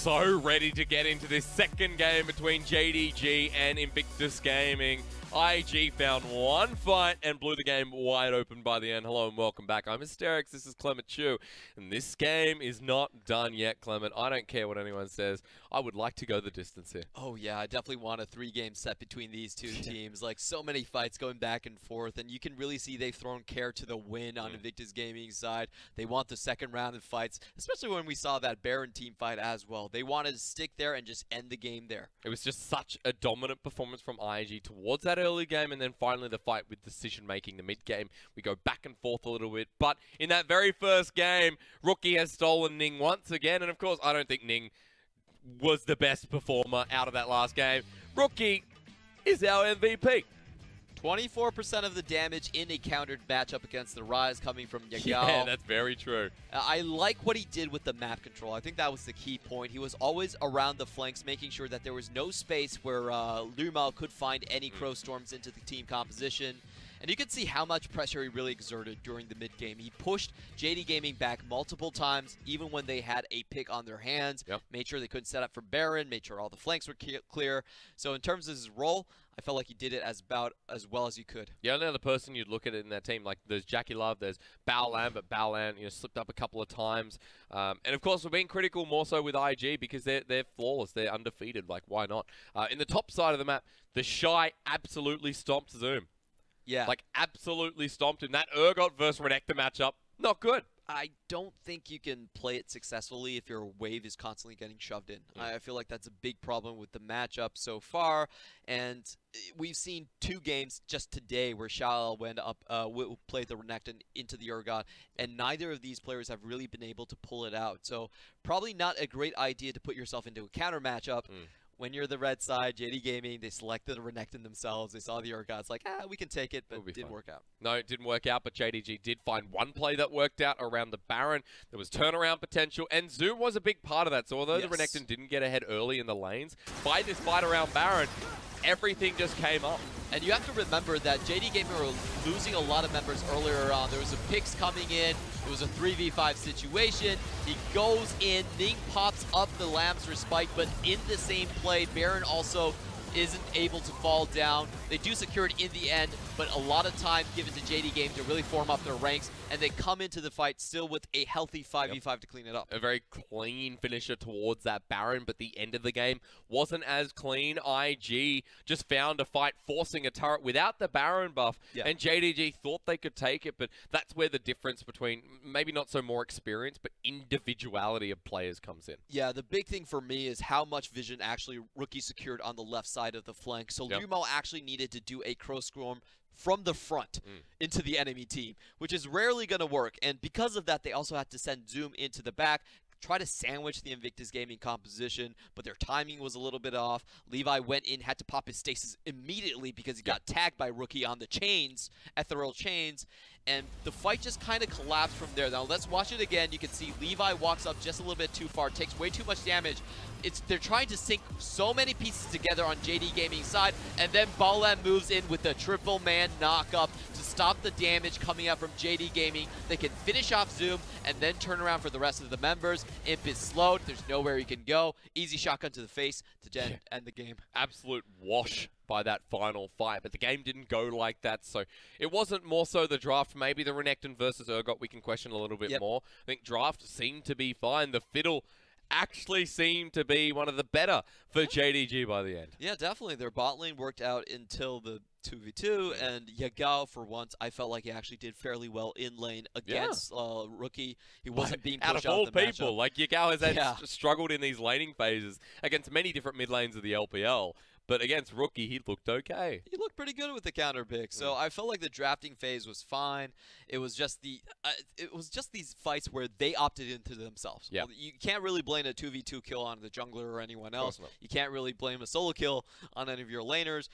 so ready to get into this second game between JDG and Invictus Gaming. IG found one fight and blew the game wide open by the end. Hello and welcome back. I'm Hysterix, this is Clement Chu, and this game is not done yet, Clement. I don't care what anyone says. I would like to go the distance here. Oh yeah, I definitely want a 3-game set between these two teams. Like, so many fights going back and forth, and you can really see they've thrown care to the win on Invictus Gaming's side. They want the second round of fights, especially when we saw that Baron team fight as well. They wanted to stick there and just end the game there. It was just such a dominant performance from IG towards that early game, and then finally the fight with decision-making, the mid-game. We go back and forth a little bit, but in that very first game, Rookie has stolen Ning once again, and of course, I don't think Ning was the best performer out of that last game. Rookie is our MVP. 24% of the damage in a countered matchup against the Rise coming from Yagao. Yeah, that's very true. I like what he did with the map control. I think that was the key point. He was always around the flanks, making sure that there was no space where Lumao could find any Crow Storms into the team composition. And you can see how much pressure he really exerted during the mid-game. He pushed JD Gaming back multiple times, even when they had a pick on their hands. Yep. Made sure they couldn't set up for Baron, made sure all the flanks were clear. So in terms of his role, I felt like he did it about as well as he could. Yeah, another person you'd look at it in that team, like there's Jackie Love, there's Baolan, but Baolan, slipped up a couple of times. And of course, we're being critical more so with IG because they're flawless, they're undefeated. Like, why not? In the top side of the map, the Shy absolutely stomped Zoom. Yeah. Like, absolutely stomped him. That Urgot versus Renekton matchup, not good. I don't think you can play it successfully if your wave is constantly getting shoved in. I feel like that's a big problem with the matchup so far. And we've seen 2 games just today where Shao went up, played the Renekton into the Urgot, and neither of these players have really been able to pull it out. So probably not a great idea to put yourself into a counter matchup. When you're the red side, JD Gaming, they selected the Renekton themselves. They saw the Urgot. It's like, we can take it, but it didn't work out. No, it didn't work out, but JDG did find one play that worked out around the Baron. There was turnaround potential, and Zoom was a big part of that. So although the Renekton didn't get ahead early in the lanes, by this fight around Baron, everything just came up. And you have to remember that JD Gaming were losing a lot of members earlier on. There was some picks coming in. It was a 3v5 situation. He goes in. Ning pops up the Lamb's Respite, but in the same play, Baron also isn't able to fall down. They do secure it in the end, but a lot of time given to JD Gaming to really form up their ranks, and they come into the fight still with a healthy 5v5 to clean it up. A very clean finisher towards that Baron, but the end of the game wasn't as clean. IG just found a fight forcing a turret without the Baron buff, and JDG thought they could take it, but that's where the difference between maybe not so more experience, but individuality of players comes in. Yeah, the big thing for me is how much vision actually Rookie secured on the left side of the flank. So Lumao actually needed to do a Crow Storm from the front into the enemy team, which is rarely going to work. And because of that, they also had to send Zoom into the back, try to sandwich the Invictus Gaming composition, but their timing was a little bit off. Levi went in, had to pop his stasis immediately because he got tagged by Rookie on the chains, ethereal chains, and the fight just kind of collapsed from there. Now let's watch it again. You can see Levi walks up just a little bit too far, takes way too much damage. They're trying to sync so many pieces together on JD Gaming's side, and then Baolan moves in with the triple man knockup to stop the damage coming out from JD Gaming. They can finish off Zoom and then turn around for the rest of the members. Imp is slowed. There's nowhere he can go. Easy shotgun to the face to end the game. Absolute wash by that final fight, but the game didn't go like that, so it wasn't more so the draft. Maybe the Renekton versus Urgot we can question a little bit more. I think draft seemed to be fine. The Fiddle actually seemed to be one of the better for JDG by the end. Yeah, definitely. Their bot lane worked out until the 2v2, and Yagao, for once, I felt like he actually did fairly well in lane against Rookie. He wasn't being pushed out of the matchup. Like, Yagao has struggled in these laning phases against many different mid lanes of the LPL. But against Rookie, he looked okay. He looked pretty good with the counter pick. So I felt like the drafting phase was fine. It was just these fights where they opted into themselves. Yeah. You can't really blame a 2v2 kill on the jungler or anyone else. You can't really blame a solo kill on any of your laners.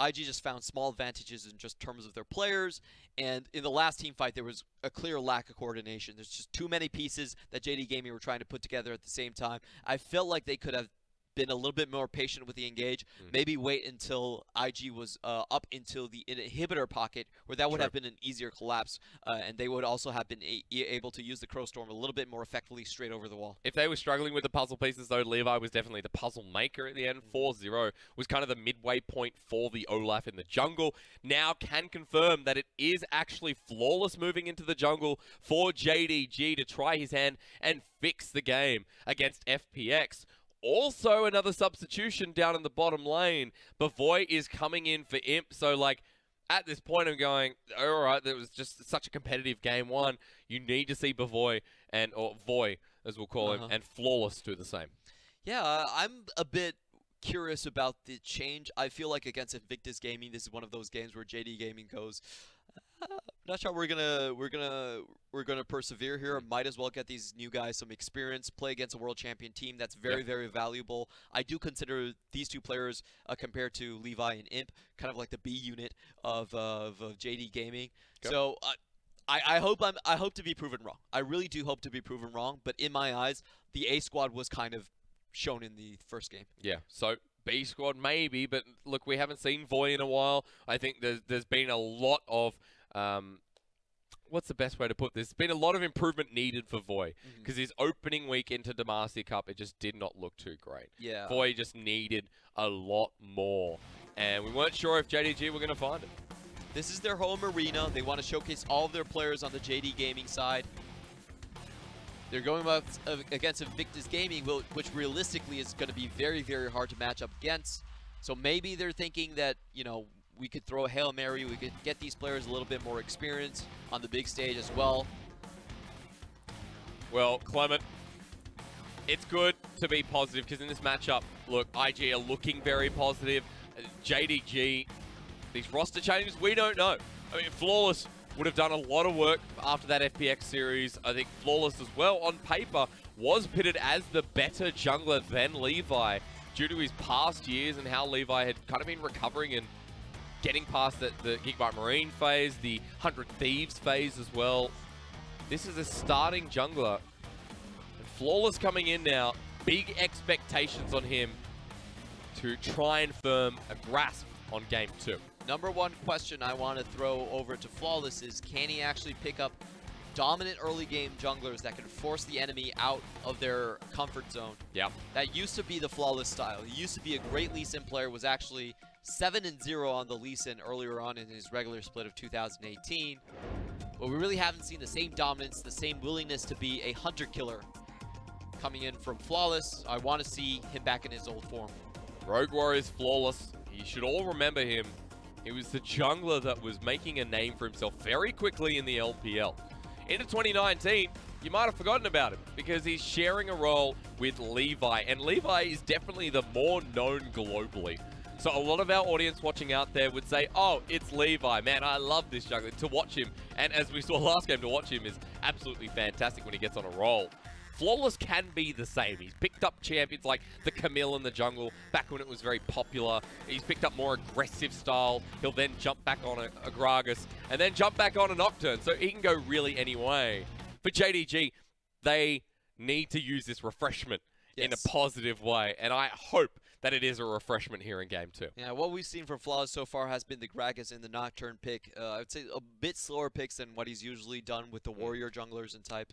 IG just found small advantages in just terms of their players, and in the last team fight there was a clear lack of coordination. There's just too many pieces that JD Gaming were trying to put together at the same time. I felt like they could have been a little bit more patient with the engage. Maybe wait until IG was up into the inhibitor pocket, where that would have been an easier collapse, and they would also have been able to use the Crow Storm a little bit more effectively straight over the wall. If they were struggling with the puzzle pieces, though, Levi was definitely the puzzle maker at the end. 4-0 was kind of the midway point for the Olaf in the jungle. Now can confirm that it is actually Flawless moving into the jungle for JDG to try his hand and fix the game against FPX. Also, another substitution down in the bottom lane. Bavoy is coming in for Imp. So, like, at this point, I'm going, all right, there was just such a competitive game one. You need to see Bavoy, or Voy, as we'll call him, and Flawless do the same. Yeah, I'm a bit curious about the change. I feel like against Invictus Gaming, this is one of those games where JD Gaming goes, not sure we're gonna persevere here. Might as well get these new guys some experience, play against a world champion team. That's very, very valuable. I do consider these two players, compared to Levi and Imp, kind of like the B unit of JD Gaming. So I hope to be proven wrong. I really do hope to be proven wrong. But in my eyes, the A squad was kind of shown in the first game. Yeah. So B squad maybe, but look, we haven't seen Voy in a while. I think there's been a lot of what's the best way to put this? There's been a lot of improvement needed for Voy, because his opening week into Demacia Cup, it just did not look too great. Yeah. Voy just needed a lot more, and we weren't sure if JDG were going to find it. This is their home arena. They want to showcase all of their players on the JD Gaming side. They're going up against Invictus Gaming, which realistically is going to be very, very hard to match up against. So maybe they're thinking that, you know, we could throw a Hail Mary, we could get these players a little bit more experience on the big stage as well. Well, Clement, it's good to be positive, because in this matchup, look, IG are looking very positive. JDG, these roster changes, we don't know. I mean, Flawless would have done a lot of work after that FPX series. I think Flawless as well, on paper, was pitted as the better jungler than Levi due to his past years and how Levi had kind of been recovering and getting past the Gigabyte Marine phase, the 100 Thieves phase as well. This is a starting jungler. And Flawless coming in now, big expectations on him to try and firm a grasp on Game 2. Number one question I want to throw over to Flawless is, can he actually pick up dominant early game junglers that can force the enemy out of their comfort zone? Yeah. That used to be the Flawless style. He used to be a great Lee Sin player, was actually 7-0 on the Lee Sin earlier on in his regular split of 2018. But we really haven't seen the same dominance, the same willingness to be a hunter killer coming in from Flawless. I want to see him back in his old form. Rogue Warriors Flawless. You should all remember him. He was the jungler that was making a name for himself very quickly in the LPL. Into 2019, you might have forgotten about him, because he's sharing a role with Levi, and Levi is definitely the more known globally. So a lot of our audience watching out there would say, oh, it's Levi. Man, I love this jungler. To watch him, and as we saw last game, to watch him is absolutely fantastic when he gets on a roll. Flawless can be the same. He's picked up champions like the Camille in the jungle back when it was very popular. He's picked up more aggressive style. He'll then jump back on a Gragas and then jump back on a Nocturne. So he can go really any way. For JDG, they need to use this refreshment in a positive way. And I hope that it is a refreshment here in Game 2. Yeah, what we've seen from Flawless so far has been the Gragas and the Nocturne pick. I would say a bit slower picks than what he's usually done with the Warrior junglers and type.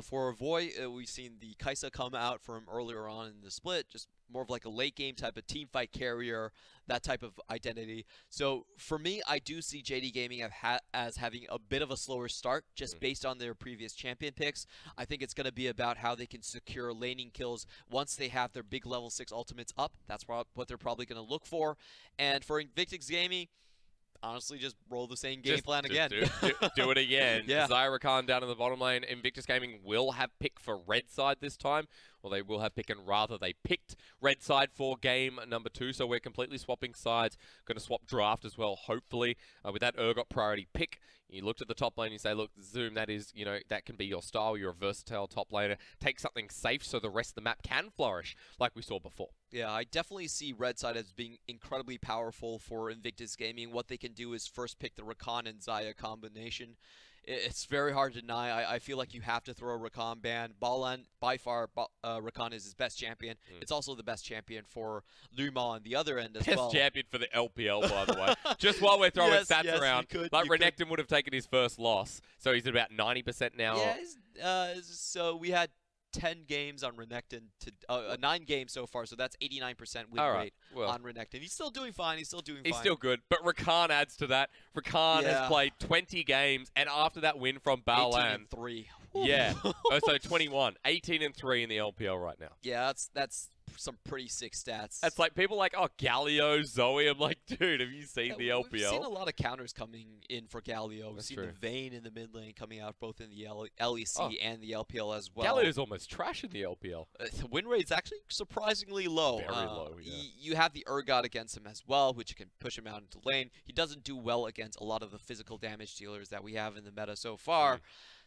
For Voy, we've seen the Kaisa come out from earlier on in the split, just more of like a late game type of team fight carrier, that type of identity. So for me, I do see JD Gaming as having a bit of a slower start, just based on their previous champion picks. I think it's going to be about how they can secure laning kills once they have their big level 6 ultimates up. That's what they're probably going to look for. And for Invictus Gaming, honestly, just roll the same game plan again. Do it again. Yeah. Zyra Khan down in the bottom lane. Invictus Gaming will have pick for red side this time. Well, they will have pick, and rather they picked red side for game number 2. So we're completely swapping sides. Going to swap draft as well, hopefully. With that Urgot priority pick, you looked at the top lane, you say, look, Zoom, that is, you know, that can be your style. You're a versatile top laner. Take something safe so the rest of the map can flourish like we saw before. Yeah, I definitely see red side as being incredibly powerful for Invictus Gaming. What they can do is first pick the Rakan and Xayah combination. it's very hard to deny. I feel like you have to throw a Rakan ban. Balan, by far, Rakan is his best champion. It's also the best champion for Luma on the other end as well. Best champion for the LPL, by the way. Just while we're throwing stats around, like Renekton would have taken his first loss, so he's at about 90% now. Yeah, so we had 10 games on Renekton, 9 games so far, so that's 89% win rate on Renekton. He's still doing fine. He's still good, but Rakan adds to that. Rakan has played 20 games, and after that win from Balan, 18-3. Yeah. So 21, 18-3 in the LPL right now. Yeah, that's some pretty sick stats. That's like people like, oh, Galio, Zoe. I'm like, dude, have you seen the LPL? We've seen a lot of counters coming in for Galio. We've seen the Vayne in the mid lane coming out both in the LEC and the LPL as well. Galio's almost trash in the LPL. The win rate's actually surprisingly low. Very low, yeah. You have the Urgot against him as well, which can push him out into lane. He doesn't do well against a lot of the physical damage dealers that we have in the meta so far.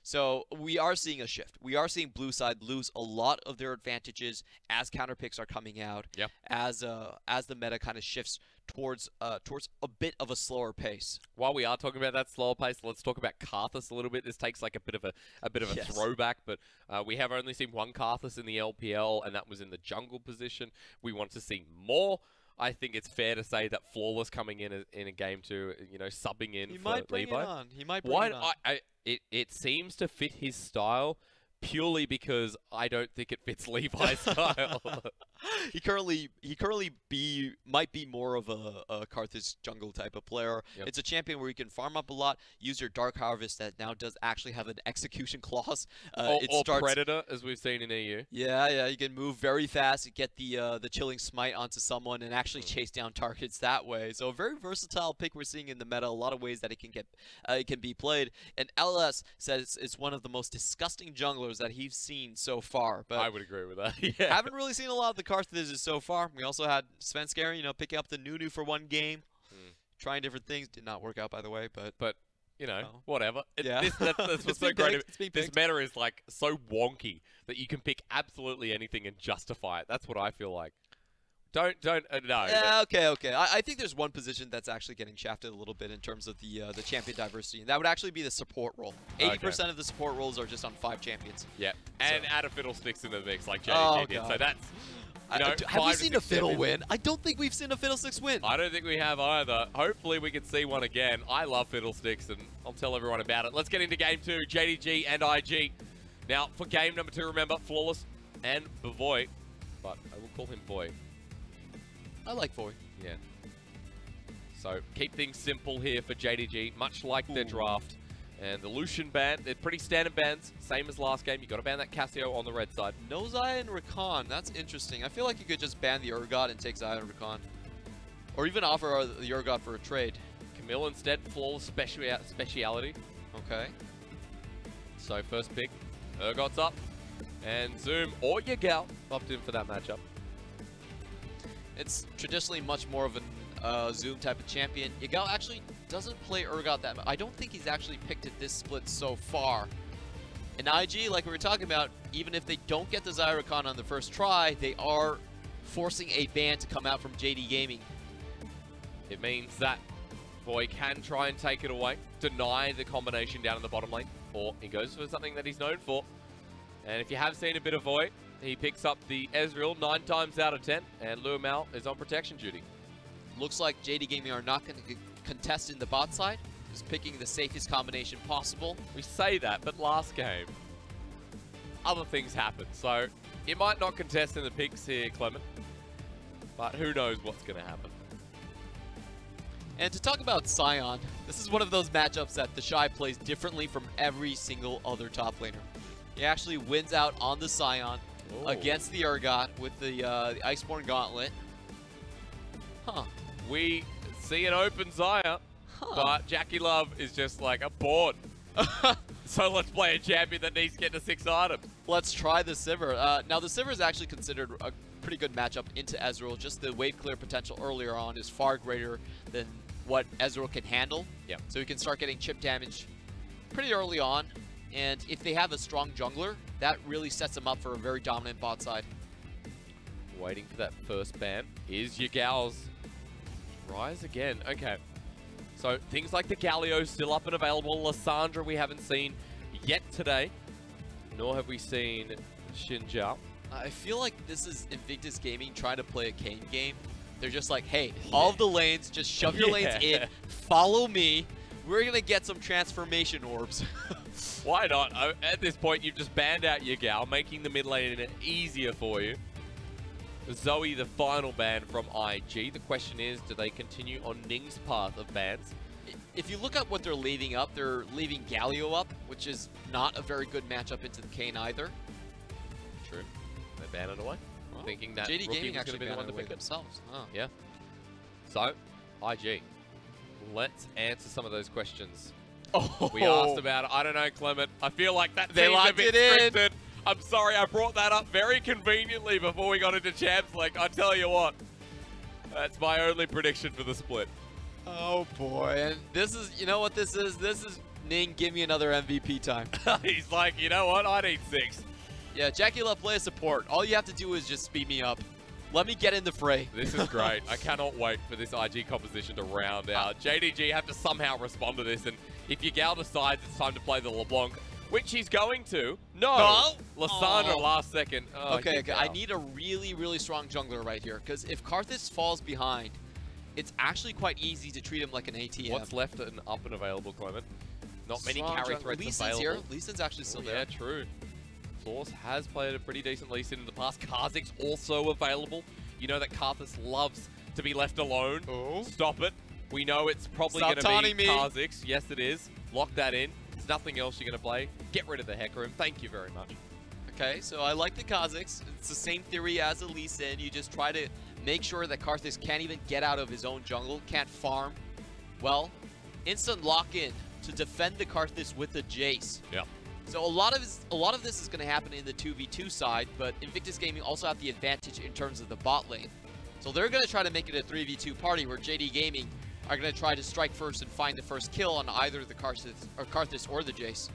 So we are seeing a shift. We are seeing blue side lose a lot of their advantages as counter picks are coming out. Yep. As the meta kind of shifts towards a bit of a slower pace. While we are talking about that slower pace, let's talk about Karthus a little bit. This takes like a bit of a throwback, but we have only seen one Karthus in the LPL, and that was in the jungle position. We want to see more. I think it's fair to say that Flawless coming in a game to, you know, subbing in for Levi. He might bring it on. It seems to fit his style purely because I don't think it fits Levi's style. He currently might be more of a Karthus jungle type of player. Yep. It's a champion where you can farm up a lot, use your Dark Harvest that now does actually have an execution clause. Or Predator, as we've seen in EU. Yeah, you can move very fast, get the Chilling Smite onto someone, and actually chase down targets that way. So a very versatile pick we're seeing in the meta. A lot of ways that it can be played. And LS says it's one of the most disgusting junglers that he's seen so far. But I would agree with that. Yeah. Haven't really seen a lot of the Karthuses so far. We also had Svenskar, you know, picking up the Nunu for one game, trying different things. Did not work out, by the way, but you know, whatever. That's what's so great. This meta is like so wonky that you can pick absolutely anything and justify it. That's what I feel like. No. Yeah, okay. I think there's one position that's actually getting shafted a little bit in terms of the champion diversity, and that would actually be the support role. 80% of the support roles are just on 5 champions. Yeah, and add a Fiddlesticks in the mix like JDG did. So that's, you know, have we seen a Fiddle win? I don't think we've seen a Fiddlesticks win. I don't think we have either. Hopefully we can see one again. I love Fiddlesticks, and I'll tell everyone about it. Let's get into game 2, JDG and IG. Now, for game number 2, remember, Flawless and Bavoy, but I will call him Boy. I like Void. Yeah. So keep things simple here for JDG, much like their draft. And the Lucian ban, they're pretty standard bans, same as last game. You got to ban that Cassio on the red side. No Xayah and Rakan, that's interesting. I feel like you could just ban the Urgot and take Xayah and Rakan. Or even offer the Urgot for a trade. Camille instead, Flawless speciality. Okay. So first pick, Urgot's up. And Zoom or Yagal opted in for that matchup. It's traditionally much more of a Zoom type of champion. Yagal actually doesn't play Urgot that much. I don't think he's actually picked at this split so far. In IG, like we were talking about, even if they don't get the Xayah Rakan on the first try, they are forcing a ban to come out from JD Gaming. It means that Boy can try and take it away, deny the combination down in the bottom lane, or he goes for something that he's known for. And if you have seen a bit of Void, he picks up the Ezreal 9 times out of 10, and Luamal is on protection duty. Looks like JD Gaming are not going to contest in the bot side, just picking the safest combination possible. We say that, but last game, other things happened. So it might not contest in the picks here, Clement, but who knows what's going to happen. And to talk about Sion, this is one of those matchups that the Shy plays differently from every single other top laner. He actually wins out on the Sion against the Urgot with the Iceborne Gauntlet. We see an open Xayah, but Jackie Love is just like a board. So let's play a champion that needs to get to 6 items. Let's try the Sivir. Now the Sivir is actually considered a pretty good matchup into Ezreal. Just the wave clear potential earlier on is far greater than what Ezreal can handle. Yeah. So he can start getting chip damage pretty early on. And if they have a strong jungler, that really sets them up for a very dominant bot side. Waiting for that first ban is Yagal's Rise again. Okay. So things like the Galio still up and available. Lissandra we haven't seen yet today, nor have we seen Xinjiao. I feel like this is Invictus Gaming trying to play a Kane game. They're just like, hey, all of the lanes, just shove your lanes in, follow me. We're going to get some transformation orbs. Why not? At this point, you've just banned out your Gal, making the mid lane easier for you. Zoe, the final ban from IG. The question is, do they continue on Ning's path of bans? If you look at what they're leaving up, they're leaving Galio up, which is not a very good matchup into the Kane either. True. They ban it away. Well, thinking that JD Rookie Gaming was actually going to be the one to away pick it. themselves. Oh. Yeah. So, IG. Let's answer some of those questions. Oh. We asked about it. I don't know, Clement. I feel like that They seems a locked bit it in. scripted. I'm sorry, I brought that up very conveniently before we got into Champs League. I tell you what, that's my only prediction for the split. Oh boy, and this is, you know what this is? This is Ning, give me another MVP time. He's like, you know what, I need 6. Yeah, Jackie left play support. All you have to do is just speed me up. Let me get in the fray. This is great. I cannot wait for this IG composition to round out. JDG have to somehow respond to this, and if your Gal decides it's time to play the LeBlanc, which he's going to. No! Lissandra last second. Oh, okay, I need a really, really strong jungler right here, because if Karthus falls behind, it's actually quite easy to treat him like an ATM. What's left and up and available, Clement? Not many Strong carry jungler. threats Lee Sin's available. here. Lee Sin's actually still there. Yeah, true. Force has played a pretty decent Lee Sin in the past. Kha'Zix's also available. You know that Karthus loves to be left alone. Oh. Stop it. We know it's probably Stop going to taunting be me. Kha'Zix. Yes, it is. Lock that in. There's nothing else you're going to play. Get rid of the Hecarim. Thank you very much. Okay, so I like the Kha'Zix. It's the same theory as a Lee Sin. You just try to make sure that Karthus can't even get out of his own jungle, can't farm. Well, instant lock-in to defend the Karthus with the Jace. Yeah. So a lot of this is going to happen in the 2v2 side, but Invictus Gaming also have the advantage in terms of the bot lane. So they're going to try to make it a 3v2 party where JD Gaming are going to try to strike first and find the first kill on either the Karthus or the Jace.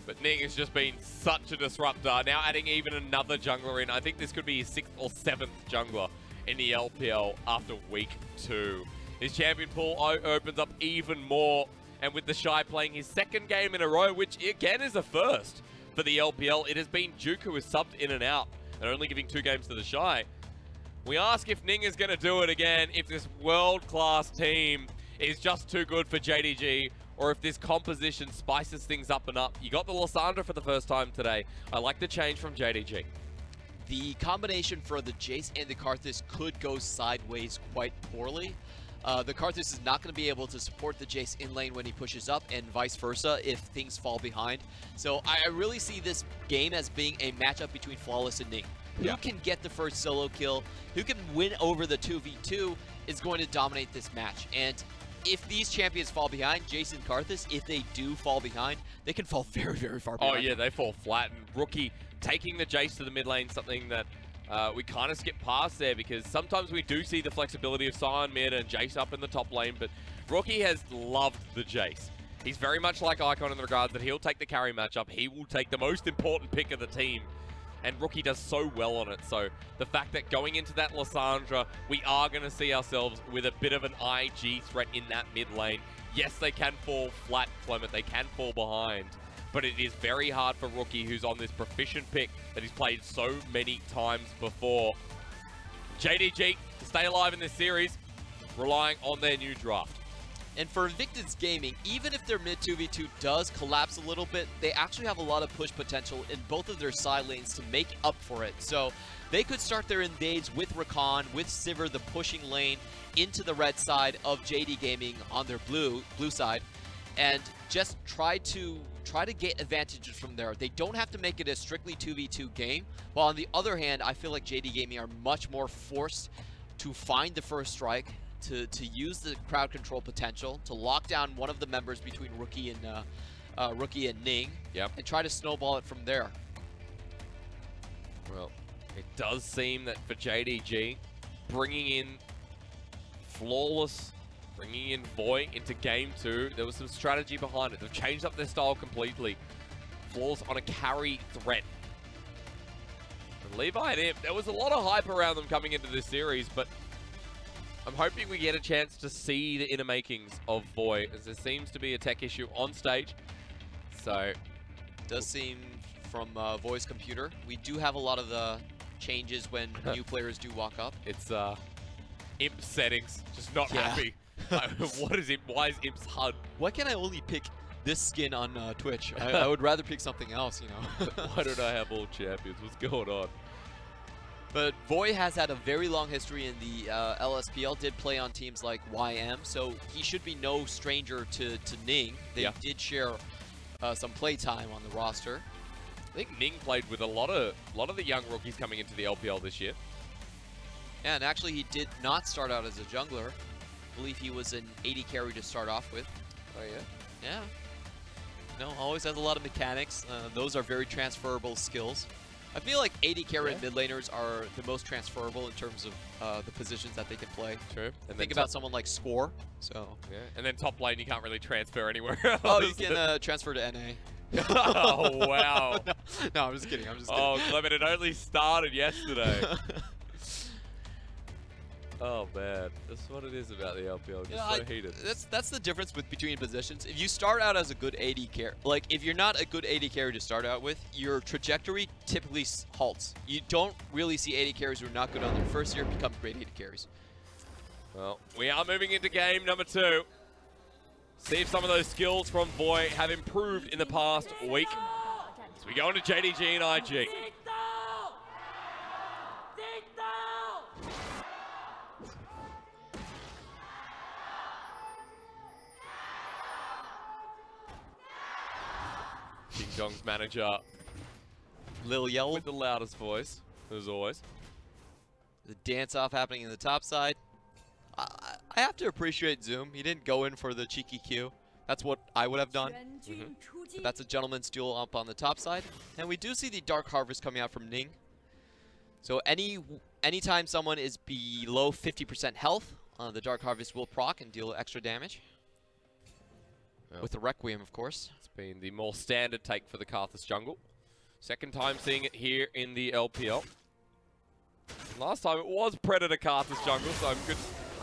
But Ning has just been such a disruptor. Now adding even another jungler in. I think this could be his 6th or 7th jungler in the LPL after week 2. His champion pool opens up even more. And with the Shy playing his 2nd game in a row, which again is a first for the LPL, it has been Duke who has subbed in and out and only giving 2 games to the Shy. We ask if Ning is going to do it again, if this world-class team is just too good for JDG, or if this composition spices things up and up. You got the Lissandra for the first time today. I like the change from JDG. The combination for the Jace and the Karthus could go sideways quite poorly. The Karthus is not going to be able to support the Jace in lane when he pushes up, and vice versa if things fall behind. So I really see this game as being a matchup between Flawless and Ning. Who can get the first solo kill, who can win over the 2v2 is going to dominate this match. And if these champions fall behind, Jace and Karthus, if they do fall behind, they can fall very, very far behind. Oh yeah, they fall flat. And Rookie taking the Jace to the mid lane, something that we kind of skip past there, because sometimes we do see the flexibility of Sion mid and Jace up in the top lane, but Rookie has loved the Jace. He's very much like Icon in the regards that he'll take the carry matchup, he will take the most important pick of the team, and Rookie does so well on it. So the fact that going into that Lissandra, we are going to see ourselves with a bit of an IG threat in that mid lane. Yes, they can fall flat, Clement, they can fall behind, but it is very hard for Rookie, who's on this proficient pick that he's played so many times before. JDG to stay alive in this series, relying on their new draft. And for Invictus Gaming, even if their mid 2v2 does collapse a little bit, they actually have a lot of push potential in both of their side lanes to make up for it. So they could start their invades with Rakan, with Sivir, the pushing lane, into the red side of JD Gaming on their blue side, and just try to get advantages from there. They don't have to make it a strictly 2v2 game, while on the other hand, I feel like JD Gaming are much more forced to find the first strike, to use the crowd control potential, to lock down one of the members between Rookie and Ning, and try to snowball it from there. Well, it does seem that for JDG, bringing in Flawless, bringing in Voy into game 2, there was some strategy behind it. They've changed up their style completely. Flawless on a carry threat. And Levi and Imp, there was a lot of hype around them coming into this series, but I'm hoping we get a chance to see the inner makings of Voy, as there seems to be a tech issue on stage. So, does seem from Voy's computer. We do have a lot of the changes when new players do walk up. It's Imp settings, just not happy. Like, what is it? Why is Imp's HUD? Why can't I only pick this skin on Twitch? I would rather pick something else, you know. Why don't I have all champions? What's going on? But Voy has had a very long history in the LSPL, did play on teams like YM, so he should be no stranger to Ning. They did share some play time on the roster. I think Ning played with a lot of the young rookies coming into the LPL this year. Yeah, and actually he did not start out as a jungler. I believe he was an AD carry to start off with. Oh yeah? Yeah. No, always has a lot of mechanics. Those are very transferable skills. I feel like AD carry and mid laners are the most transferable in terms of the positions that they can play. True. And think about someone like Score. So. Yeah. And then top lane, you can't really transfer anywhere else. Oh, you can transfer to NA. Oh, wow. No, I'm just kidding. I'm just kidding. Oh, Clement, it only started yesterday. Oh, man. That's what it is about the LPL. Just so heated. That's the difference between positions. If you start out as a good AD carry, like if you're not a good AD carry to start out with, your trajectory typically halts. You don't really see AD carries who are not good on their first year become great AD carries. Well, we are moving into game number 2. See if some of those skills from Voy have improved in the past week. So we go into JDG and IG. King Jong's manager, Lil Yell with the loudest voice, as always. The dance-off happening in the top side. I have to appreciate Zoom. He didn't go in for the cheeky Q. That's what I would have done. But that's a gentleman's duel up on the top side. And we do see the Dark Harvest coming out from Ning. So anytime someone is below 50% health, the Dark Harvest will proc and deal extra damage. Well, with the Requiem, of course. It's been the more standard take for the Karthus jungle. Second time seeing it here in the LPL. Last time it was Predator Karthus jungle, so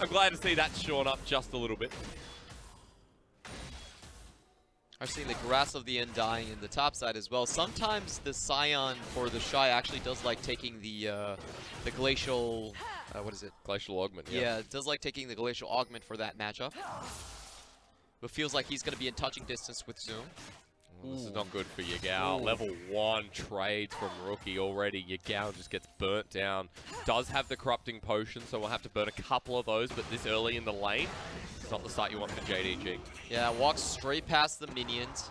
I'm glad to see that shorn up just a little bit. I've seen the Grass of the End dying in the top side as well. Sometimes the Scion for the Shy actually does like taking the Glacial... what is it? Glacial Augment, yeah. It does like taking the Glacial Augment for that matchup. But feels like he's going to be in touching distance with Zoom. Well, this is not good for Yagao. Level 1 trades from Rookie already. Yagao just gets burnt down. Does have the Corrupting Potion, so we'll have to burn a couple of those, but this early in the lane, it's not the start you want for JDG. Yeah, walks straight past the minions.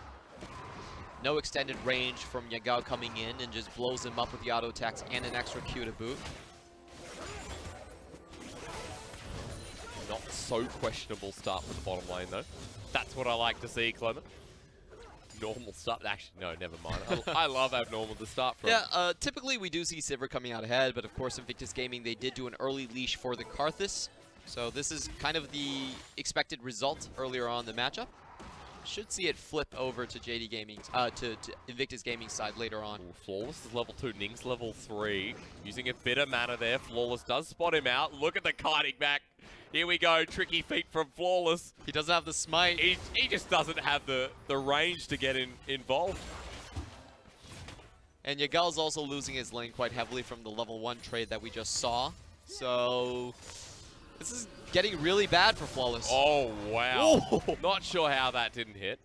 No extended range from Yagao coming in and just blows him up with the auto attacks and an extra Q to boot. Not So questionable start from the bottom lane, though. That's what I like to see, Clement. Normal start. Actually, no, never mind. I love abnormal to start from. Yeah, typically we do see Sivir coming out ahead, but of course Invictus Gaming, they did do an early leash for the Karthus. So this is kind of the expected result earlier on in the matchup. Should see it flip over to JD Gaming, to Invictus Gaming side later on. Ooh, Flawless is level 2, Ning's level 3. Using a bit of mana there. Flawless does spot him out. Look at the kiting back. Here we go, tricky feat from Flawless. He doesn't have the smite. He just doesn't have the range to get involved. And Yagao's also losing his lane quite heavily from the level 1 trade that we just saw. So this is getting really bad for Flawless. Oh, wow. Ooh. Not sure how that didn't hit.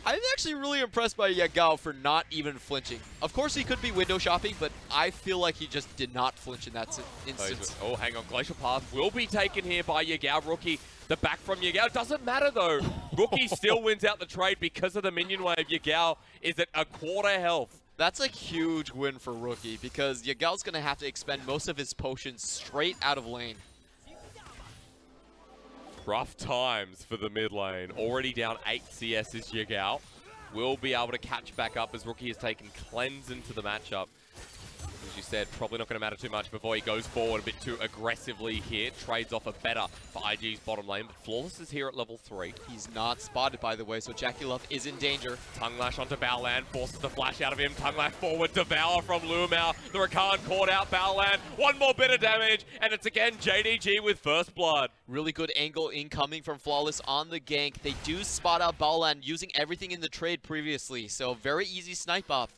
I'm actually really impressed by Yagao for not even flinching. Of course, he could be window shopping, but I feel like he just did not flinch in that instance. Oh, hang on. Glacial Path will be taken here by Yagao. Rookie, the back from Yagao. Doesn't matter, though. Rookie still wins out the trade because of the minion wave. Yagao is at a quarter health. That's a huge win for Rookie because Yagao's going to have to expend most of his potions straight out of lane. Rough times for the mid lane. Already down 8 CS is Yagao. Will be able to catch back up as Rookie has taken Cleanse into the matchup. As you said, probably not going to matter too much before he goes forward a bit too aggressively here. Trades off a better for IG's bottom lane, but Flawless is here at level 3. He's not spotted, by the way, so Jackie Love is in danger. Tongue Lash onto Baolan, forces the flash out of him. Tongue Lash forward, Devour from Lumao. The Rakan caught out Baolan. One more bit of damage, and it's again JDG with first blood. Really good angle incoming from Flawless on the gank. They do spot out Baolan using everything in the trade previously, so very easy snipe off.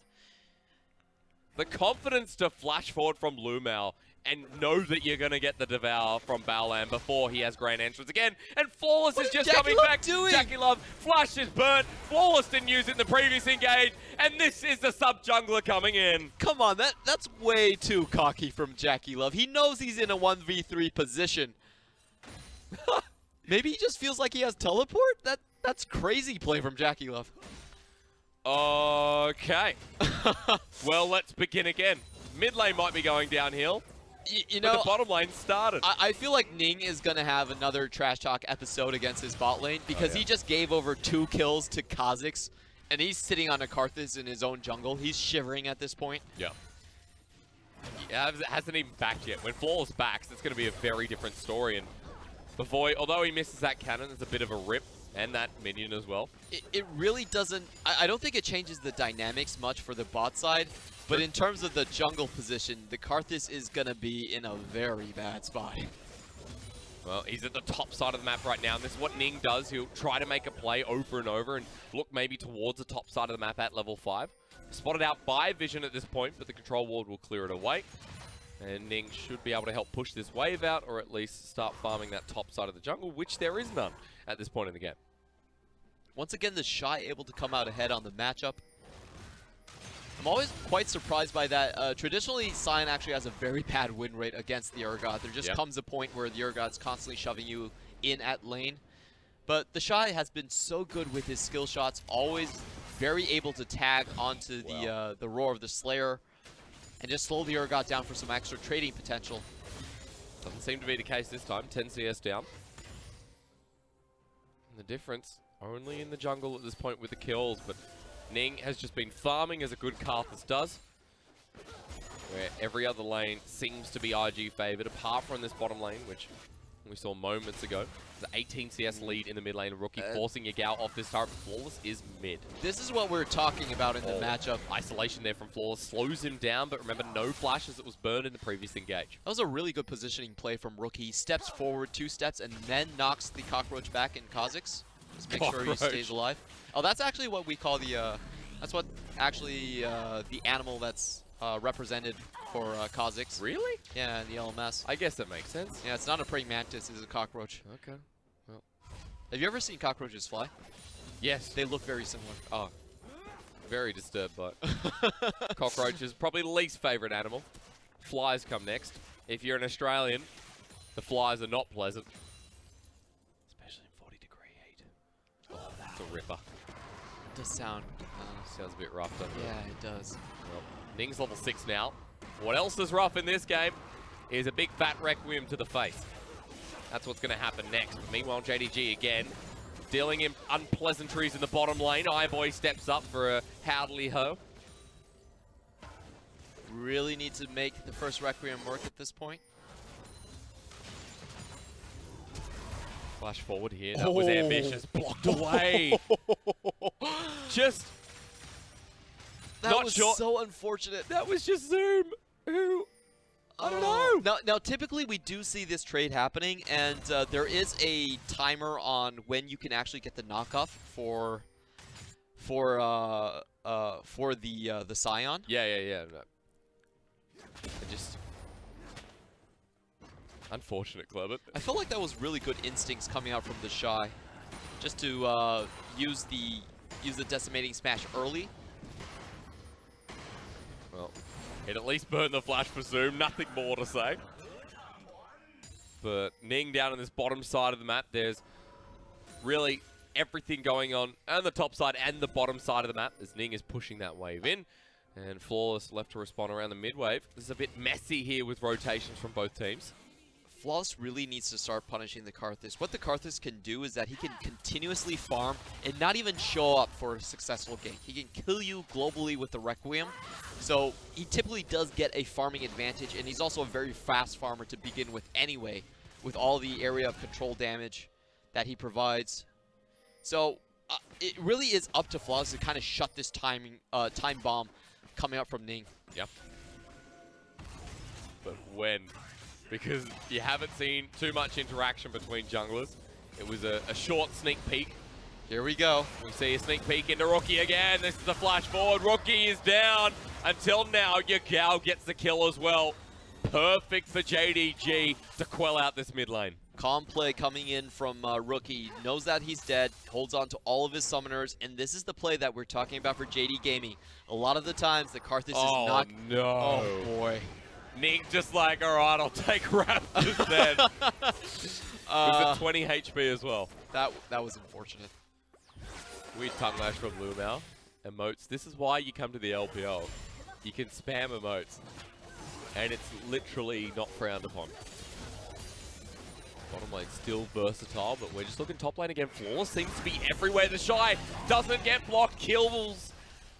The confidence to flash forward from Lumao and know that you're going to get the Devour from Baolan before he has Grand Entrance again. And Flawless is just coming back. Jackie Love, flash is burnt. Flawless didn't use it in the previous engage. And this is the sub-jungler coming in. Come on, that's way too cocky from Jackie Love. He knows he's in a 1v3 position. Maybe he just feels like he has teleport? That's crazy play from Jackie Love. Okay. Well, let's begin again. Mid lane might be going downhill. You know, but the bottom lane started. I feel like Ning is going to have another trash talk episode against his bot lane because he just gave over 2 kills to Kha'Zix, and he's sitting on a Karthus in his own jungle. He's shivering at this point. Yeah. He hasn't even backed yet. When Flawless backs, it's going to be a very different story. And the Void, although he misses that cannon, it's a bit of a rip. And that minion as well. It really doesn't... I don't think it changes the dynamics much for the bot side. But in terms of the jungle position, the Karthus is going to be in a very bad spot. Well, he's at the top side of the map right now. And this is what Ning does. He'll try to make a play over and over and look maybe towards the top side of the map at level 5. Spotted out by Vision at this point, but the control ward will clear it away. And Ning should be able to help push this wave out, or at least start farming that top side of the jungle, which there is none at this point in the game. Once again, the Shy able to come out ahead on the matchup. I'm always quite surprised by that. Traditionally, Sion actually has a very bad win rate against the Urgot. There just comes a point where the Urgot's constantly shoving you in at lane. But the Shy has been so good with his skill shots, always very able to tag onto the Roar of the Slayer and just slow the Urgot down for some extra trading potential. Doesn't seem to be the case this time. 10 CS down. And the difference only in the jungle at this point with the kills, but Ning has just been farming as a good Karthus does, where every other lane seems to be IG favored, apart from this bottom lane, which we saw moments ago. The 18 CS lead in the mid lane, Rookie forcing Yagao off this turret. Flawless is mid. This is what we're talking about in the matchup. Isolation there from Flawless slows him down, but remember, no flashes that was burned in the previous engage. That was a really good positioning play from Rookie. He steps forward 2 steps and then knocks the cockroach back in Kha'Zix. Just make sure he stays alive. Oh, that's actually what we call the, that's what actually the animal that's represented for Kha'Zix. Really? Yeah, in the LMS. I guess that makes sense. Yeah, it's not a praying mantis, it's a cockroach. Okay. Well. Have you ever seen cockroaches fly? Yes. They look very similar. Oh. Very disturbed by it. Cockroaches, probably the least favorite animal. Flies come next. If you're an Australian, the flies are not pleasant. Especially in 40-degree heat. Oh, that's a ripper. It does sound... sounds a bit rough, doesn't it? Yeah, it does. Well, Ning's level 6 now. What else is rough in this game is a big fat Requiem to the face. That's what's going to happen next. Meanwhile, JDG again, dealing him unpleasantries in the bottom lane. iBoy steps up for a howdly ho. Really need to make the first Requiem work at this point. Flash forward here. That was ambitious. Blocked away. Just... That was so unfortunate. That was just Zoom, who, I don't know. Now, typically we do see this trade happening, and there is a timer on when you can actually get the knockoff for the Scion. Yeah. No. Just unfortunate, Clement. I felt like that was really good instincts coming out from the Shy, just to use the decimating smash early. Well, it at least burned the flash for Zoom. Nothing more to say. But Ning down on this bottom side of the map, there's really everything going on the top side and the bottom side of the map as Ning is pushing that wave in. And Flawless left to respond around the mid wave. This is a bit messy here with rotations from both teams. Flawless really needs to start punishing the Karthus. What the Karthus can do is that he can continuously farm and not even show up for a successful gank. He can kill you globally with the Requiem. So he typically does get a farming advantage, and he's also a very fast farmer to begin with anyway, with all the area of control damage that he provides. So it really is up to Flawless to kind of shut this time bomb coming up from Ning. Yep. But when? Because you haven't seen too much interaction between junglers. It was a short sneak peek. Here we go. We see a sneak peek into Rookie again. This is the flash forward. Rookie is down. Until now, Yagao gets the kill as well. Perfect for JDG to quell out this mid lane. Calm play coming in from Rookie. Knows that he's dead. Holds on to all of his summoners. And this is the play that we're talking about for JD Gaming. A lot of the times, the Karthus is not... No. Oh, boy. Ning just like, all right, I'll take Raptors then. With a 20 HP as well. That was unfortunate. Weird tongue lash from Lumao. Emotes. This is why you come to the LPL. You can spam emotes. And it's literally not frowned upon. Bottom lane still versatile, but we're just looking top lane again. Flawless seems to be everywhere. The Shy doesn't get blocked. Kills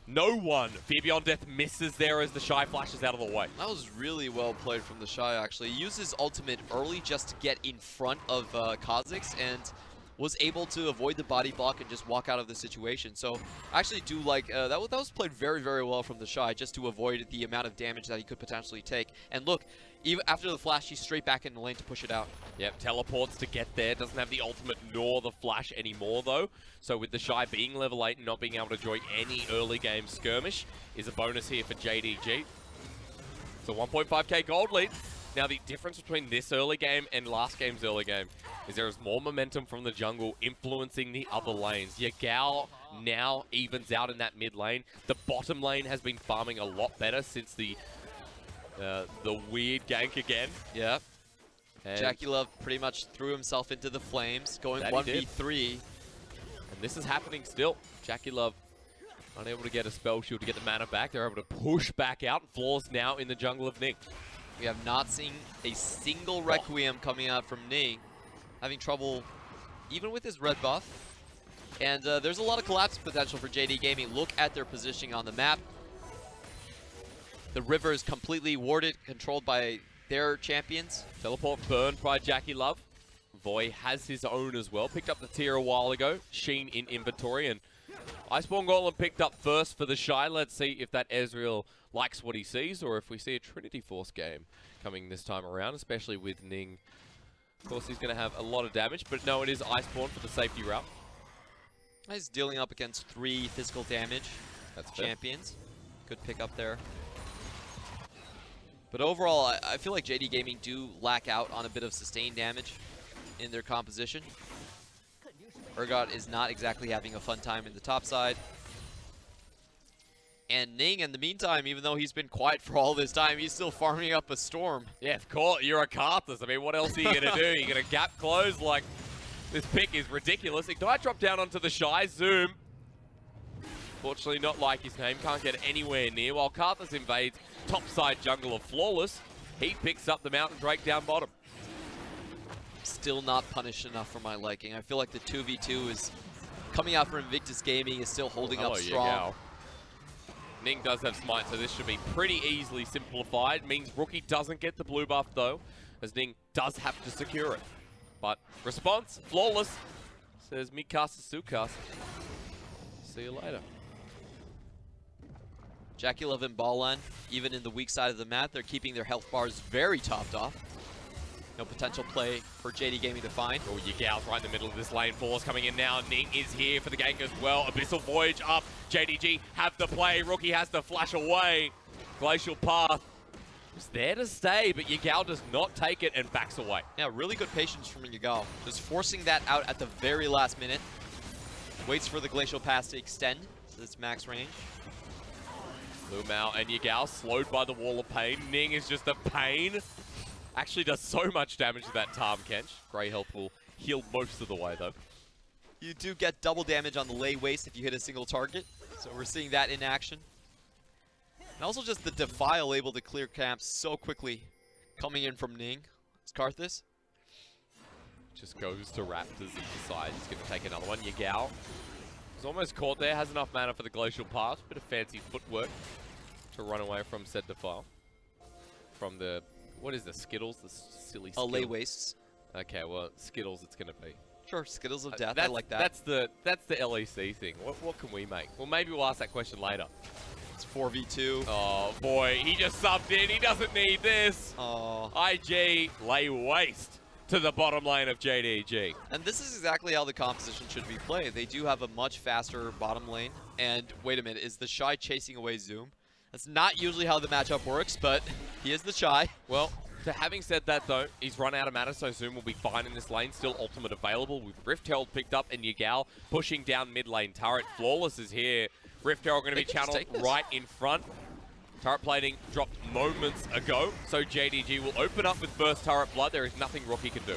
no one. Fear Beyond Death misses there as the Shy flashes out of the way. That was really well played from the Shy, actually. He used his ultimate early just to get in front of Kha'Zix and was able to avoid the body block and just walk out of the situation. So I actually do like, that was played very, very well from the Shy just to avoid the amount of damage that he could potentially take. And look, even after the flash, he's straight back in the lane to push it out. Yep, teleports to get there. Doesn't have the ultimate nor the flash anymore, though. So with the Shy being level 8 and not being able to join any early game skirmish is a bonus here for JDG. So 1.5k gold lead. Now the difference between this early game and last game's early game is there is more momentum from the jungle influencing the other lanes. Yagao now evens out in that mid lane. The bottom lane has been farming a lot better since the weird gank again. Yep. Jackie Love pretty much threw himself into the flames, going 1v3. And this is happening still. Jackie Love unable to get a spell shield to get the mana back. They're able to push back out. Flawless now in the jungle of Ning. We have not seen a single Requiem coming out from Ning. Having trouble even with his red buff. And there's a lot of collapse potential for JD Gaming. Look at their positioning on the map. The river is completely warded, controlled by their champions. Teleport burned by Jackie Love. Voy has his own as well. Picked up the tier a while ago. Sheen in inventory. And Iceborne Golem picked up first for the Shy. Let's see if that Ezreal likes what he sees, or if we see a Trinity Force game coming this time around, especially with Ning. Of course, he's going to have a lot of damage, but no, it is Iceborne for the safety route. He's dealing up against 3 physical damage. That's champions. Good pick up there. But overall, I feel like JD Gaming do lack out on a bit of sustained damage in their composition. Urgot is not exactly having a fun time in the top side. And Ning, in the meantime, even though he's been quiet for all this time, he's still farming up a storm. Yeah, of course, you're a Karthus. I mean, what else are you going to do? You're going to gap close? Like, this pick is ridiculous. Ignite drop down onto the Shy. Zoom. Fortunately, not like his name. Can't get anywhere near. While Karthus invades topside jungle of Flawless, he picks up the Mountain Drake down bottom. Still not punished enough for my liking. I feel like the 2v2 is coming out from Invictus Gaming, is still holding up strong. Yeah, Ning does have smite, so this should be pretty easily simplified. Means Rookie doesn't get the blue buff though, as Ning does have to secure it. But response, Flawless, says Mikasa Sukasa. See you later. Jackie Love and Ballan, even in the weak side of the map, they're keeping their health bars very topped off. No potential play for JD Gaming to find. Oh, Yagal's right in the middle of this lane. Force coming in now. Ning is here for the gank as well. Abyssal Voyage up. JDG have the play. Rookie has to flash away. Glacial Path is there to stay, but Yagal does not take it and backs away. Yeah, really good patience from Yagal. Just forcing that out at the very last minute. Waits for the Glacial Path to extend to its max range. Lumao and Yagal slowed by the Wall of Pain. Ning is just a pain. Actually does so much damage to that Tarm Kench. Grey Health will heal most of the way, though. You do get double damage on the lay waste if you hit a single target. So we're seeing that in action. And also just the Defile able to clear camps so quickly coming in from Ning. It's Karthus. just goes to Raptors. He decides he's going to take another one. Yagao is almost caught there. Has enough mana for the Glacial Pass. Bit of fancy footwork to run away from said defile. From the, what is the Skittles? The silly Skittles. Lay wastes. Okay, well, Skittles it's going to be. Sure, Skittles of Death, I like that. That's the LEC thing. What can we make? Well, maybe we'll ask that question later. It's 4v2. Oh, boy, he just subbed in. He doesn't need this. Oh. IG lay waste to the bottom lane of JDG. And this is exactly how the composition should be played. They do have a much faster bottom lane. And wait a minute, is the Shy chasing away Zoom? That's not usually how the matchup works, but he is the Shy. Well, having said that though, he's run out of mana, so Zoom will be fine in this lane. Still ultimate available with Rift Herald picked up and Yagao pushing down mid lane turret. Flawless is here. Rift Herald going to be channeled right in front. Turret plating dropped moments ago, so JDG will open up with first turret blood. There is nothing Rookie can do.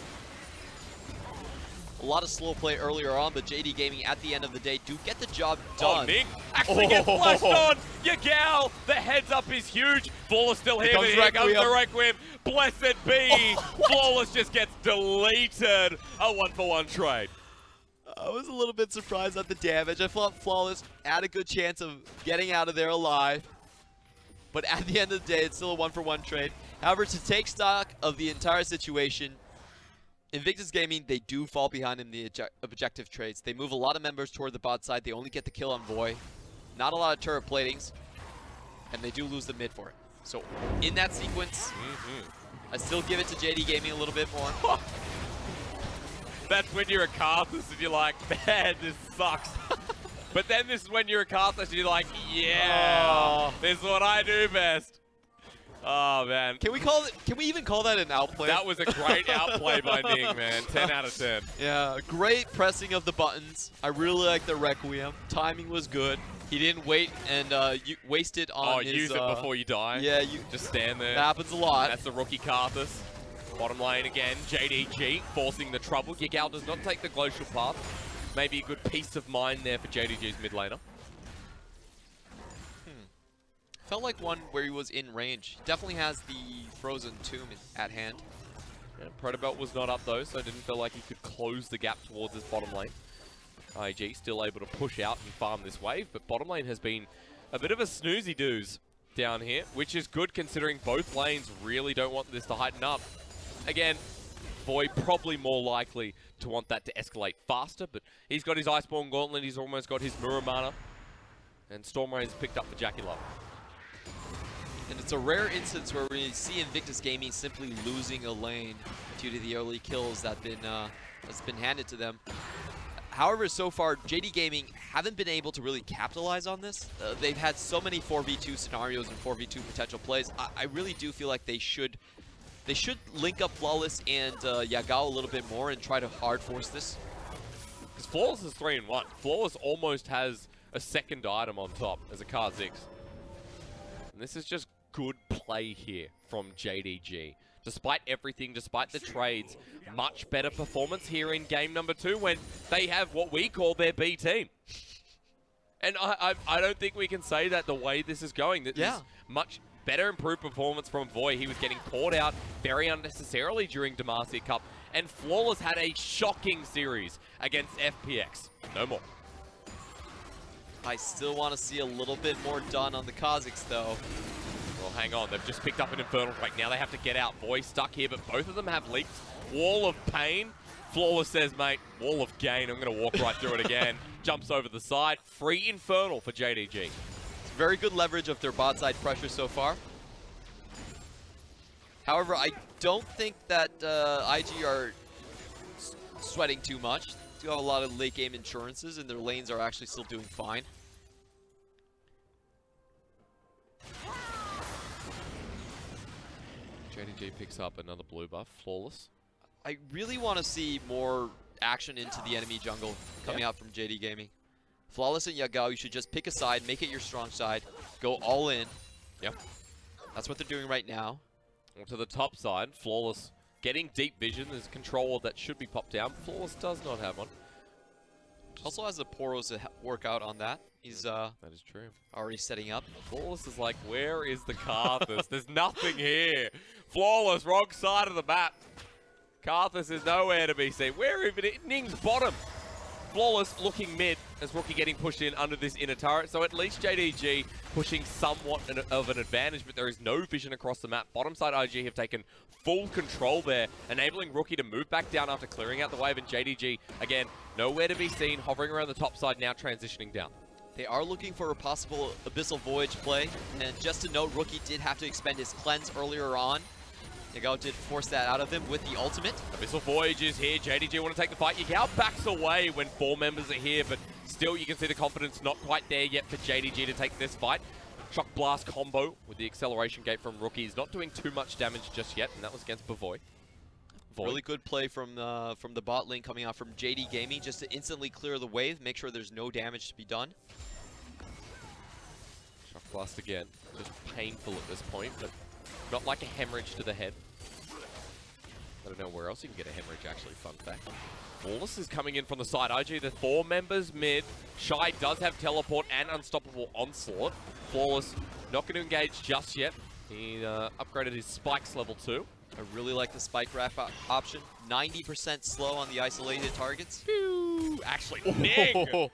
A lot of slow play earlier on, but JD Gaming at the end of the day do get the job done. Oh, Ning actually gets flashed on. Yagao, the heads up is huge. Flawless still here, but here comes the Requiem. Blessed be. Flawless just gets deleted. A 1-for-1 trade. I was a little bit surprised at the damage. I thought Flawless had a good chance of getting out of there alive. But at the end of the day, it's still a 1-for-1 trade. However, to take stock of the entire situation, Invictus Gaming, they do fall behind in the objective trades. They move a lot of members toward the bot side. They only get the kill on Voy. Not a lot of turret platings. And they do lose the mid for it. So, in that sequence, I still give it to JD Gaming a little bit more. That's when you're a Karthus and you're like, man, this sucks. But then this is when you're a Karthus and you're like, yeah, this is what I do best. Oh, man. Can we even call that an outplay? That was a great outplay by Ning, man. 10 out of 10. Yeah, great pressing of the buttons. I really like the Requiem. Timing was good. He didn't wait and waste it on his... use it before you die. Yeah, just stand there. That happens a lot. That's the rookie Karthus. Bottom lane again, JDG forcing the trouble. Yagao does not take the Glacial Path. Maybe a good peace of mind there for JDG's mid laner. Felt like one where he was in range. Definitely has the Frozen Tomb at hand. Yeah, Protobelt was not up though, so it didn't feel like he could close the gap towards his bottom lane. IG still able to push out and farm this wave, but bottom lane has been a bit of a snoozy-doos down here, which is good considering both lanes really don't want this to heighten up. Again, Void probably more likely to want that to escalate faster, but he's got his Iceborne Gauntlet, he's almost got his Muramana, and Stormray's picked up for Jackie Love. And it's a rare instance where we see Invictus Gaming simply losing a lane due to the early kills that's been handed to them. However, so far, JD Gaming haven't been able to really capitalize on this. They've had so many 4v2 scenarios and 4v2 potential plays. I really do feel like they should link up Flawless and Yagao a little bit more and try to hard force this. Because Flawless is 3-1. Flawless almost has a second item on top as a Kha'Zix. And this is just good play here from JDG. Despite everything, despite the trades, much better performance here in game number 2 when they have what we call their B team. And I don't think we can say that the way this is going. This is much better improved performance from Voy. He was getting caught out very unnecessarily during Demacia Cup. And Flawless had a shocking series against FPX. No more. I still want to see a little bit more done on the Kha'Zix though. Well, hang on. They've just picked up an Infernal right now. They have to get out. Voy stuck here, but both of them have leaked. Wall of Pain. Flawless says, mate, Wall of Gain. I'm going to walk right through it again. Jumps over the side. Free Infernal for JDG. It's very good leverage of their bot side pressure so far. However, I don't think that IG are sweating too much. They do have a lot of late game insurances, and their lanes are actually still doing fine. JDG picks up another blue buff. Flawless. I really want to see more action into the enemy jungle coming out from JD Gaming. Flawless and Yagao, you should just pick a side, make it your strong side, go all in. Yep. That's what they're doing right now. To the top side, Flawless getting deep vision. There's a controller that should be popped down. Flawless does not have one. Also has the Poros to work out on that. He's that is true. Already setting up. Flawless is like, where is the Karthus? There's nothing here. Flawless, wrong side of the map. Karthus is nowhere to be seen. Where even Ning's bottom. Flawless looking mid as Rookie getting pushed in under this inner turret. So at least JDG pushing somewhat of an advantage, but there is no vision across the map. Bottom side IG have taken full control there, enabling Rookie to move back down after clearing out the wave, and JDG, again, nowhere to be seen, hovering around the top side, now transitioning down. They are looking for a possible Abyssal Voyage play, and just to note, Rookie did have to expend his cleanse earlier on. Yagao did force that out of him with the ultimate. Abyssal Voyage is here. JDG want to take the fight. Yagao backs away when 4 members are here, but still you can see the confidence not quite there yet for JDG to take this fight. Shock Blast combo with the acceleration gate from Rookie is not doing too much damage just yet, and that was against Bavoy. Really good play from the bot lane coming out from JD Gaming just to instantly clear the wave, make sure there's no damage to be done. Shock Blast again. Just painful at this point, but not like a hemorrhage to the head. I don't know where else you can get a hemorrhage, actually, fun fact. Flawless is coming in from the side. IG, the 4 members mid. Shy does have teleport and unstoppable onslaught. Flawless not going to engage just yet. He upgraded his spikes level 2. I really like the spike wrap option. 90% slow on the isolated targets. Pew! Actually, Ning!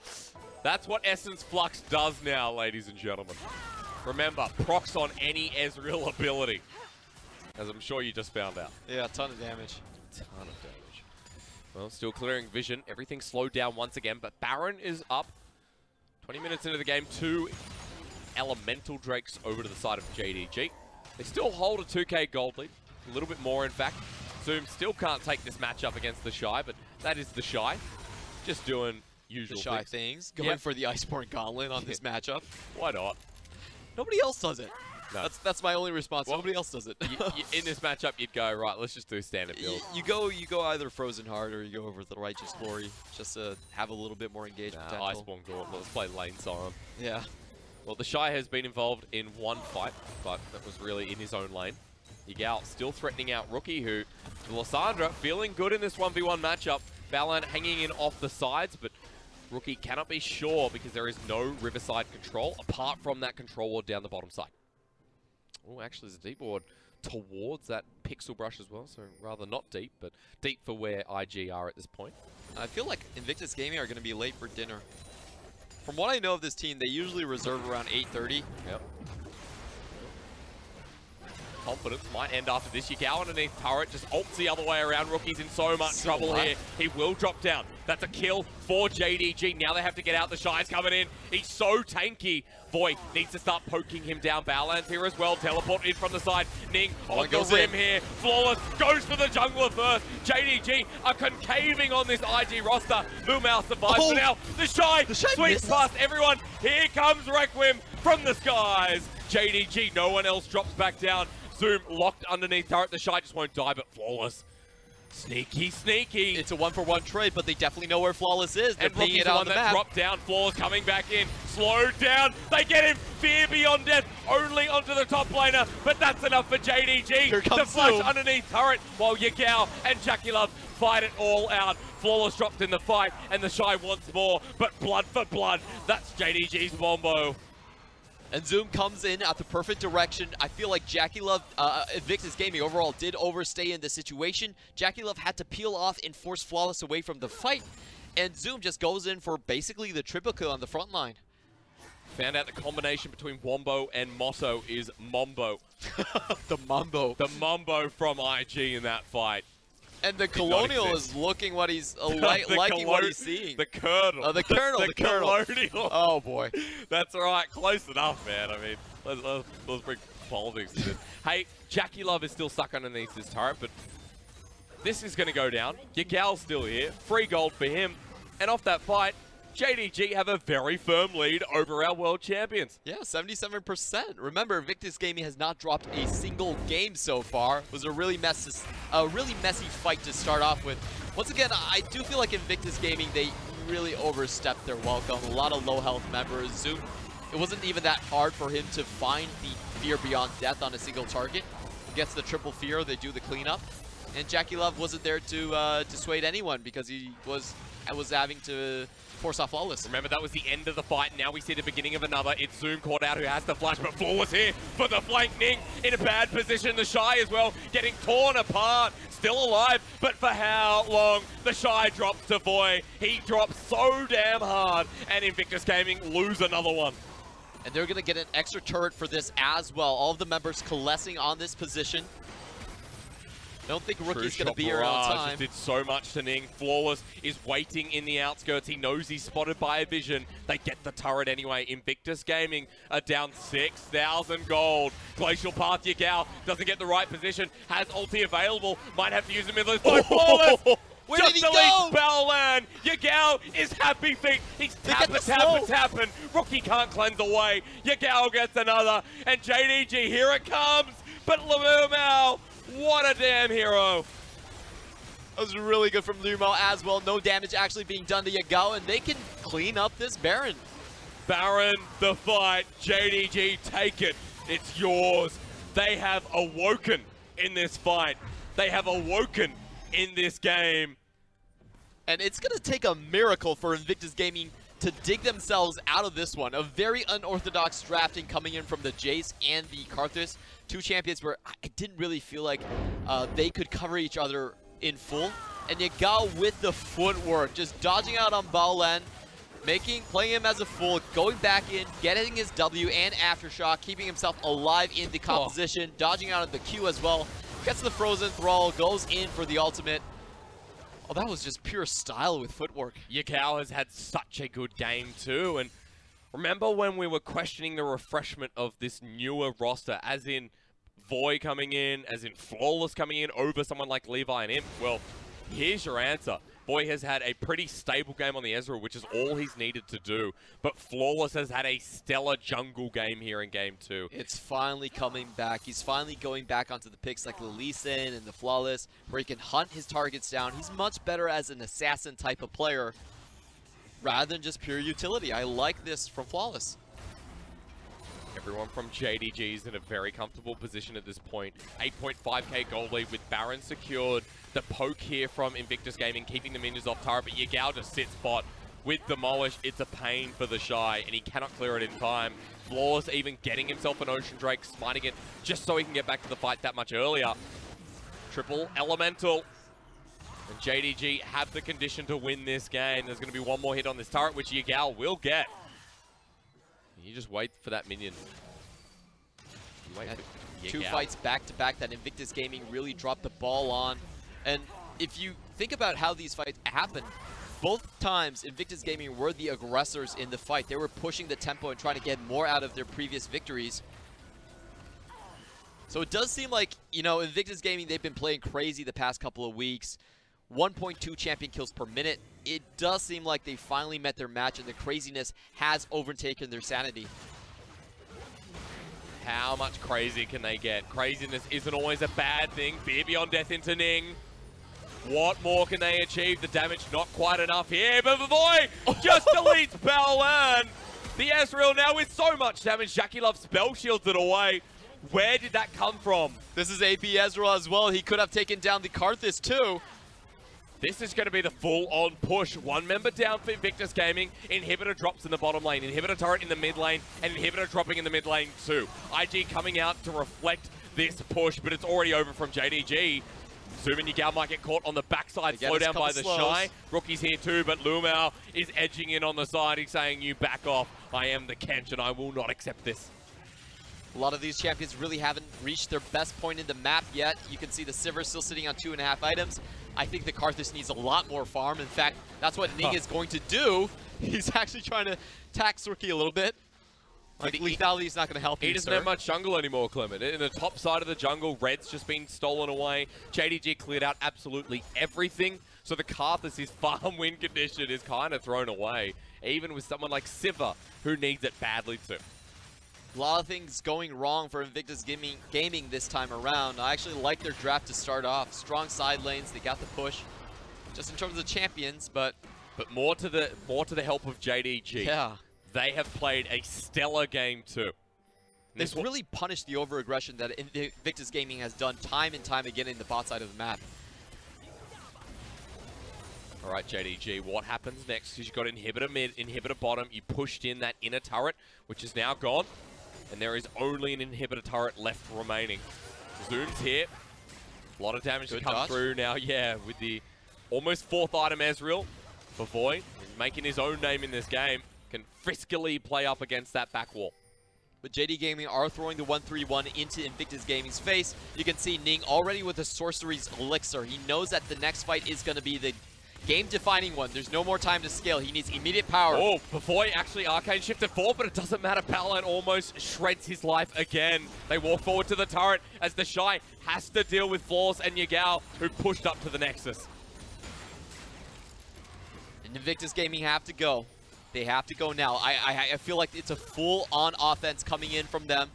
That's what Essence Flux does now, ladies and gentlemen. Remember, procs on any Ezreal ability. As I'm sure you just found out. Yeah, a ton of damage. Ton of damage. Well, still clearing vision. Everything slowed down once again, but Baron is up. 20 minutes into the game, 2 Elemental Drakes over to the side of JDG. They still hold a 2k gold lead. A little bit more, in fact. Zoom still can't take this matchup against the Shy, but that is the Shy. Just doing usual the Shy things. Going for the Iceborne Gauntlet on this matchup. Why not? Nobody else does it. No. That's my only response. Well, nobody else does it. In this matchup, you'd go, right, let's just do standard build. You go either Frozen Heart or you go over the Righteous Glory, just to have a little bit more engagement potential. Iceborne Gauntlet. Let's play lane Siren. Yeah. Well, the Shy has been involved in one fight, but that was really in his own lane. Yagao still threatening out Rookie, who, Lysandra, feeling good in this 1v1 matchup. Balan hanging in off the sides, but Rookie cannot be sure because there is no Riverside control, apart from that control ward down the bottom side. Oh, actually, there's a deep ward towards that pixel brush as well, so rather not deep, but deep for where IG are at this point. I feel like Invictus Gaming are going to be late for dinner. From what I know of this team, they usually reserve around 8:30. Yep. Confidence might end after this. Yagao underneath turret, just ults the other way around. Rookie's in so much trouble here. He will drop down. That's a kill for JDG. Now they have to get out. The Shy's coming in. He's so tanky. Void needs to start poking him down. Balan's here as well. Teleport in from the side. Ning on the rim here. Flawless goes for the jungler first. JDG are concaving on this IG roster. Lumao survives for now. The Shy sweeps past everyone. Here comes Requiem from the skies. JDG, no one else drops back down. Zoom locked underneath turret. The Shy just won't die, but Flawless. Sneaky, sneaky. It's a 1-for-1 trade, but they definitely know where Flawless is. They're pinging it on the map. Dropped down. Flawless coming back in. Slowed down. They get him. Fear beyond death. Only onto the top laner, but that's enough for JDG. Here comes the flash Zoom underneath turret while Yagao and Jackie Love fight it all out. Flawless dropped in the fight, and the Shy wants more, but blood for blood. That's JDG's Wombo. And Zoom comes in at the perfect direction. I feel like Jackie Love, Invictus Gaming overall did overstay in the situation. Jackie Love had to peel off and force Flawless away from the fight. And Zoom just goes in for basically the triple kill on the front line. Found out the combination between Wombo and Motto is Mombo. The Mombo. The Mombo from IG in that fight. And the Colonial is looking what he's liking what he's seeing. The Colonel. The Colonel. The Colonial. Oh boy. That's right. Close enough, man. I mean, let's bring politics to this. Hey, Jackie Love is still stuck underneath this turret, but this is going to go down. Yagao's still here. Free gold for him. And off that fight, JDG have a very firm lead over our world champions. Yeah, 77%. Remember, Invictus Gaming has not dropped a single game so far. It was a really messy fight to start off with. Once again, I do feel like Invictus Gaming, they really overstepped their welcome. A lot of low health members. Zoom, it wasn't even that hard for him to find the Fear Beyond Death on a single target. He gets the triple Fear, they do the cleanup. And Jackie Love wasn't there to dissuade anyone because he was having to force off Flawless. Remember, that was the end of the fight. Now we see the beginning of another. It's Zoom caught out who has the flash, but Flawless here for the flank. Ning in a bad position. The Shy as well, getting torn apart. still alive, but for how long? The Shy drops to Voy. He drops so damn hard, and Invictus Gaming lose another one. And they're going to get an extra turret for this as well. All of the members coalescing on this position. I don't think Rookie's going to be here on time. Did so much to Ning. Flawless is waiting in the outskirts. He knows he's spotted by a vision. They get the turret anyway. Invictus Gaming are down 6,000 gold. Glacial Path Yagao doesn't get the right position. Has ulti available. Might have to use the middle. Flawless! Where did he go? Just Bellland. Yagao is happy feet. He's tapping. Rookie can't cleanse away. Yagao gets another. And JDG, here it comes. But Lumao, what a damn hero. That was really good from Lumo as well. No damage actually being done to Yagao, and they can clean up this Baron. Baron, the fight. JDG, take it. It's yours. They have awoken in this fight. They have awoken in this game. And it's going to take a miracle for Invictus Gaming to dig themselves out of this one. A very unorthodox drafting coming in from the Jace and the Karthus. Two champions where I didn't really feel like they could cover each other in full. And Yagao with the footwork, just dodging out on Baolan, playing him as a fool, going back in, getting his W and Aftershock, keeping himself alive in the composition, dodging out of the Q as well. Gets the Frozen Thrall, goes in for the ultimate. Oh, that was just pure style with footwork. Yagao has had such a good game too, and remember when we were questioning the refreshment of this newer roster, as in Voy coming in, as in Flawless coming in over someone like Levi and Imp? Well, here's your answer. Voy has had a pretty stable game on the Ezreal, which is all he's needed to do. But Flawless has had a stellar jungle game here in Game 2. It's finally coming back. He's finally going back onto the picks like the Lee Sin and the Flawless, where he can hunt his targets down. He's much better as an assassin type of player, rather than just pure utility. I like this from Flawless. Everyone from JDG is in a very comfortable position at this point. 8.5k gold lead with Baron secured. The poke here from Invictus Gaming, keeping the minions off turret, but Yagao just sits spot with Demolish. It's a pain for the Shy, and he cannot clear it in time. Flawless even getting himself an Ocean Drake, smiting it just so he can get back to the fight that much earlier. Triple Elemental. And JDG have the condition to win this game. There's going to be one more hit on this turret, which Yagao will get. You just wait for that minion. Two fights back-to-back that Invictus Gaming really dropped the ball on. And if you think about how these fights happen, both times Invictus Gaming were the aggressors in the fight. They were pushing the tempo and trying to get more out of their previous victories. So it does seem like, you know, Invictus Gaming, they've been playing crazy the past couple of weeks. 1.2 champion kills per minute. It does seem like they finally met their match, and the craziness has overtaken their sanity. How much crazy can they get? Craziness isn't always a bad thing. Fear Beyond Death into Ning. What more can they achieve? The damage not quite enough here, but the boy just deletes Baolan. The Ezreal now with so much damage. Jackie Love spell shields it away. Where did that come from? This is AP Ezreal as well. He could have taken down the Karthus too. This is going to be the full-on push. One member down for Invictus Gaming. Inhibitor drops in the bottom lane. Inhibitor turret in the mid lane. And Inhibitor dropping in the mid lane too. IG coming out to reflect this push, but it's already over from JDG. Zoom Yagao might get caught on the backside. Slow down by the Shy. Rookie's here too, but Lumao is edging in on the side. He's saying, you back off. I am the Kench and I will not accept this. A lot of these champions really haven't reached their best point in the map yet. You can see the Sivir still sitting on 2.5 items. I think the Karthus needs a lot more farm. In fact, that's what Ning is going to do. He's actually trying to tax Rookie a little bit. Like, lethality is not going to help you, He doesn't have much jungle anymore, Clement. In the top side of the jungle, Red's just been stolen away. JDG cleared out absolutely everything. So the Karthus, his farm win condition is kind of thrown away. Even with someone like Sivir, who needs it badly too. A lot of things going wrong for Invictus Gaming this time around. I actually like their draft to start off. Strong side lanes, they got the push. Just in terms of champions, but more to the help of JDG. Yeah. They have played a stellar game too. They've really punished the over-aggression that Invictus Gaming has done time and time again in the bot side of the map. All right, JDG, what happens next? Because you've got Inhibitor mid, Inhibitor bottom. You pushed in that inner turret, which is now gone. And there is only an Inhibitor turret left remaining. Zoom's here. A lot of damage Good to come dodge. through now, yeah, with the almost 4th item Ezreal. Bavoy, making his own name in this game, can friskily play up against that back wall. But JD Gaming are throwing the 1-3-1 into Invictus Gaming's face. You can see Ning already with the Sorcery's Elixir. He knows that the next fight is going to be the game-defining one. There's no more time to scale. He needs immediate power. Oh, Bavoy actually arcane shifted forward, but it doesn't matter. Paladin almost shreds his life again. They walk forward to the turret as the Shy has to deal with Flawless and Yagao, who pushed up to the Nexus. And Invictus Gaming have to go. They have to go now. I feel like it's a full-on offense coming in from them.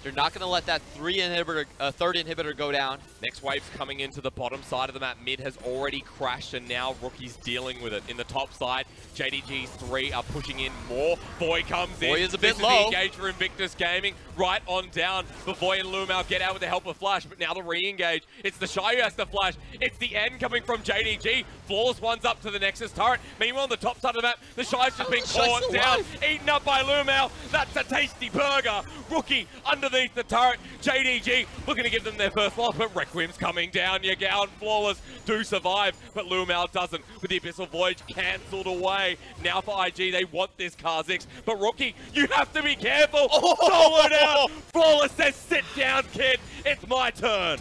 They're not going to let that third inhibitor go down. Next wave's coming into the bottom side of the map. Mid has already crashed, and now Rookie's dealing with it. In the top side, JDG's 3 are pushing in more. Boy comes in. Boy is a bit this low. Is the engage for Invictus Gaming. Right on down. Bavoy and Lumao get out with the help of Flash, but now the re-engage. It's the Shy who has to flash. It's the end coming from JDG. Flawless one's up to the Nexus turret. Meanwhile, on the top side of the map, the Shy's just been caught down, eaten up by Lumao. That's a tasty burger. Rookie underneath the turret. JDG looking to give them their first loss, but Requiem's coming down. Yagao and Flawless do survive, but Lumao doesn't, with the Abyssal Voyage cancelled away. Now for IG, they want this Kha'Zix, but Rookie, you have to be careful. Solo down. Flawless says, sit down, kid. It's my turn.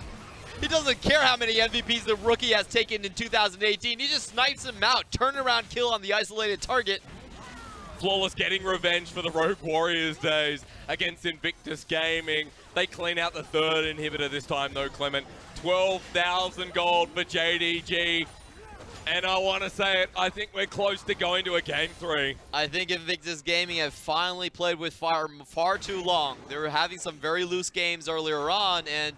He doesn't care how many MVPs the Rookie has taken in 2018. He just snipes them out. Turnaround kill on the isolated target. Flawless getting revenge for the Rogue Warriors days against Invictus Gaming. They clean out the 3rd inhibitor this time though, Clement. 12,000 gold for JDG. And I want to say it, I think we're close to going to a Game 3. I think Invictus Gaming have finally played with fire far too long. They were having some very loose games earlier on, and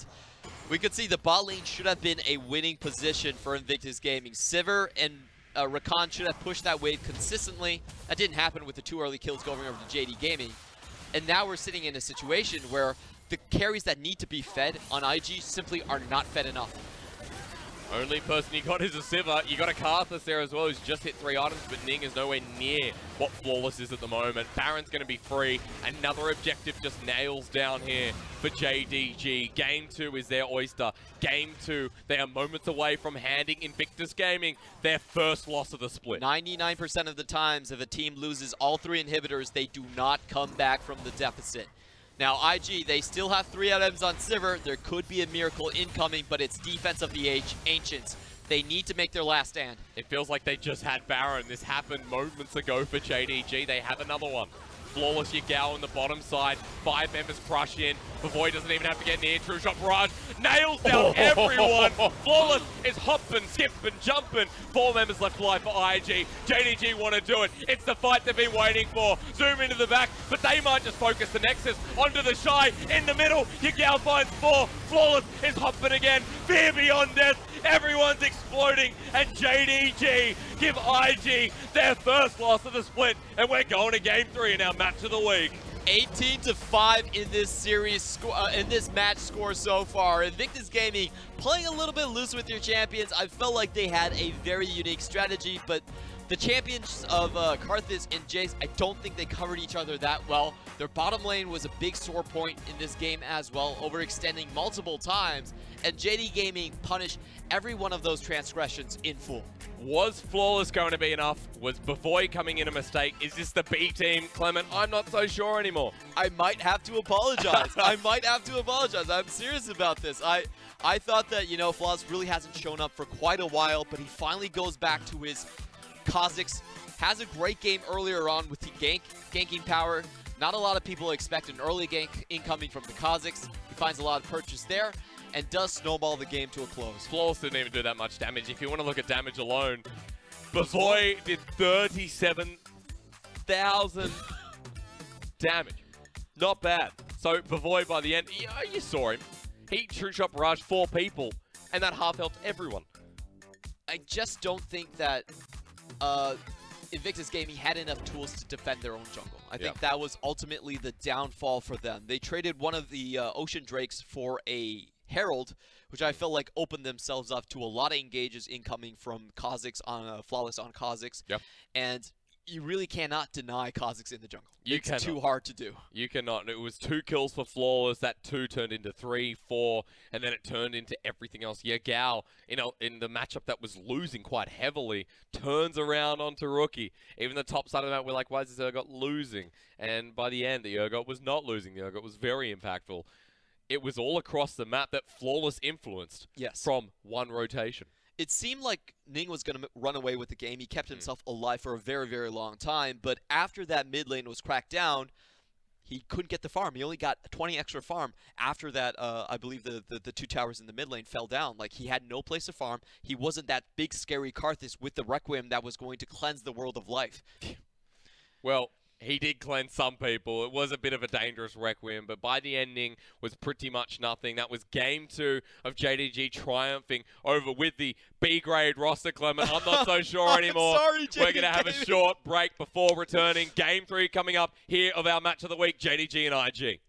we could see the bot lane should have been a winning position for Invictus Gaming. Sivir and Rakan should have pushed that wave consistently. That didn't happen with the 2 early kills going over to JD Gaming. And now we're sitting in a situation where the carries that need to be fed on IG simply are not fed enough. Only person you got is a Sivir. You got a Karthus there as well, who's just hit 3 items, but Ning is nowhere near what Flawless is at the moment. Baron's going to be free. Another objective just nails down here for JDG. Game 2 is their oyster. Game 2, they are moments away from handing Invictus Gaming their first loss of the split. 99% of the times, if a team loses all 3 inhibitors, they do not come back from the deficit. Now, IG, they still have 3 items on Sivir. There could be a miracle incoming, but it's defense of the Ancients. They need to make their last stand. It feels like they just had Baron. This happened moments ago for JDG. They have another one. Flawless Yagao on the bottom side. 5 members crush in. Bavoy doesn't even have to get near. True Shot Barrage nails down everyone. Flawless is hopping, skipping, jumping. 4 members left alive for IG. JDG want to do it. It's the fight they've been waiting for. Zoom into the back, but they might just focus the Nexus onto the Shy in the middle. Yagao finds 4. Flawless is hopping again. Fear beyond death. Everyone's exploding, and JDG give IG their first loss of the split, and we're going to Game 3 in our match of the week. 18-5 in this series, in this match score so far. Invictus Gaming playing a little bit loose with your champions. I felt like they had a very unique strategy, but the champions of Karthus and Jace, I don't think they covered each other that well. Their bottom lane was a big sore point in this game as well, overextending multiple times, and JD Gaming punished every one of those transgressions in full. Was Flawless going to be enough? Was Bavoy coming in a mistake? Is this the B team, Clement? I'm not so sure anymore. I might have to apologize. I might have to apologize. I'm serious about this. I thought that, you know, Flawless really hasn't shown up for quite a while, but he finally goes back to his Kha'Zix. Has a great game earlier on with the ganking power. Not a lot of people expect an early gank incoming from the Kha'Zix. He finds a lot of purchase there and does snowball the game to a close. Flawless didn't even do that much damage. If you want to look at damage alone, Bavoy did 37,000 damage. Not bad. So Bavoy by the end, you saw him. He true shot barrage 4 people, and that half helped everyone. I just don't think that Invictus Gaming had enough tools to defend their own jungle. I think that was ultimately the downfall for them. They traded one of the Ocean Drakes for a Herald, which I felt like opened themselves up to a lot of engages incoming from Kha'Zix on Flawless on Kha'Zix. Yep. And you really cannot deny Kha'Zix in the jungle. It's too hard to do. You cannot. It was 2 kills for Flawless. That 2 turned into 3, 4, and then it turned into everything else. Yagao, in the matchup that was losing quite heavily, turns around onto Rookie. Even the top side of the map, we're like, why is this Urgot losing? And by the end, the Urgot was not losing. The Urgot was very impactful. It was all across the map that Flawless influenced from one rotation. It seemed like Ning was going to run away with the game. He kept himself alive for a very, very long time. But after that mid lane was cracked down, he couldn't get the farm. He only got 20 extra farm. After that, I believe the 2 towers in the mid lane fell down. Like, he had no place to farm. He wasn't that big, scary Karthus with the Requiem that was going to cleanse the world of life. Well, he did cleanse some people. It was a bit of a dangerous Requiem, but by the ending was pretty much nothing. That was game 2 of JDG triumphing over with the B-grade roster, Clement. I'm not so sure anymore. Sorry, JDG. We're going to have a short break before returning. Game 3 coming up here of our match of the week, JDG and IG.